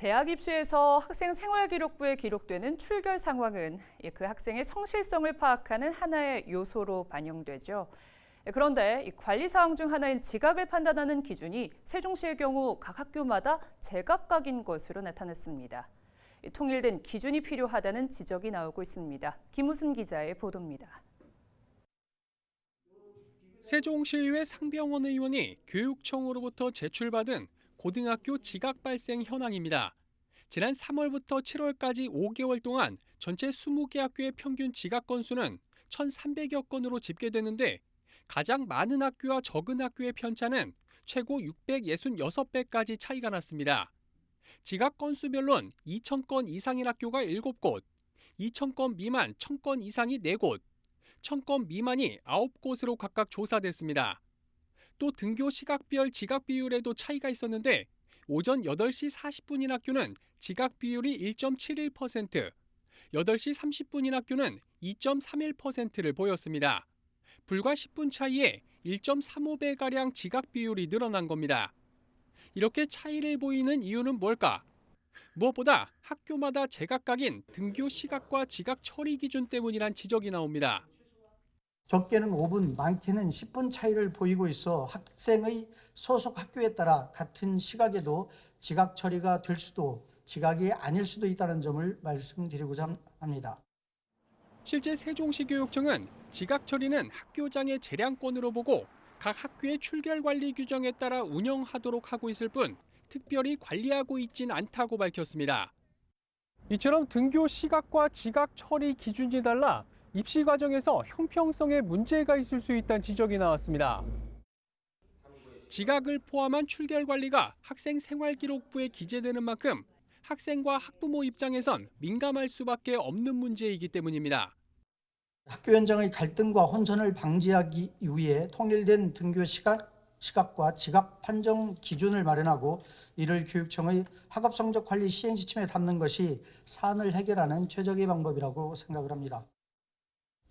대학 입시에서 학생 생활기록부에 기록되는 출결 상황은 그 학생의 성실성을 파악하는 하나의 요소로 반영되죠. 그런데 이 관리 사항 중 하나인 지각을 판단하는 기준이 세종시의 경우 각 학교마다 제각각인 것으로 나타났습니다. 통일된 기준이 필요하다는 지적이 나오고 있습니다. 김우순 기자의 보도입니다. 세종시의회 상병원 의원이 교육청으로부터 제출받은 고등학교 지각 발생 현황입니다. 지난 3월부터 7월까지 5개월 동안 전체 20개 학교의 평균 지각 건수는 1,300여 건으로 집계되는데 가장 많은 학교와 적은 학교의 편차는 최고 666배까지 차이가 났습니다. 지각 건수별론 2,000건 이상인 학교가 7곳, 2,000건 미만 1,000건 이상이 4곳, 1,000건 미만이 9곳으로 각각 조사됐습니다. 또 등교 시각별 지각 비율에도 차이가 있었는데 오전 8시 40분인 학교는 지각 비율이 1.71%, 8시 30분인 학교는 2.31%를 보였습니다. 불과 10분 차이에 1.35배가량 지각 비율이 늘어난 겁니다. 이렇게 차이를 보이는 이유는 뭘까? 무엇보다 학교마다 제각각인 등교 시각과 지각 처리 기준 때문이란 지적이 나옵니다. 적게는 5분, 많게는 10분 차이를 보이고 있어 학생의 소속 학교에 따라 같은 시각에도 지각 처리가 될 수도 지각이 아닐 수도 있다는 점을 말씀드리고자 합니다. 실제 세종시 교육청은 지각 처리는 학교장의 재량권으로 보고 각 학교의 출결 관리 규정에 따라 운영하도록 하고 있을 뿐 특별히 관리하고 있진 않다고 밝혔습니다. 이처럼 등교 시각과 지각 처리 기준이 달라 입시 과정에서 형평성에 문제가 있을 수 있다는 지적이 나왔습니다. 지각을 포함한 출결 관리가 학생 생활기록부에 기재되는 만큼 학생과 학부모 입장에선 민감할 수밖에 없는 문제이기 때문입니다. 학교 현장의 갈등과 혼선을 방지하기 위해 통일된 등교 시각과 지각 판정 기준을 마련하고 이를 교육청의 학업 성적 관리 시행 지침에 담는 것이 사안을 해결하는 최적의 방법이라고 생각을 합니다.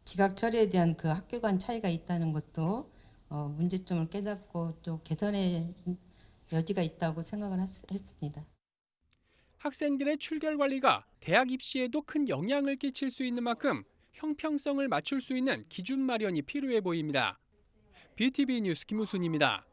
지각 처리에 대한 그 학교 간 차이가 있다는 것도 문제점을 깨닫고 또 개선의 여지가 있다고 생각을 했습니다. 학생들의 출결 관리가 대학 입시에도 큰 영향을 끼칠 수 있는 만큼 형평성을 맞출 수 있는 기준 마련이 필요해 보입니다. BTV 뉴스 김우순입니다.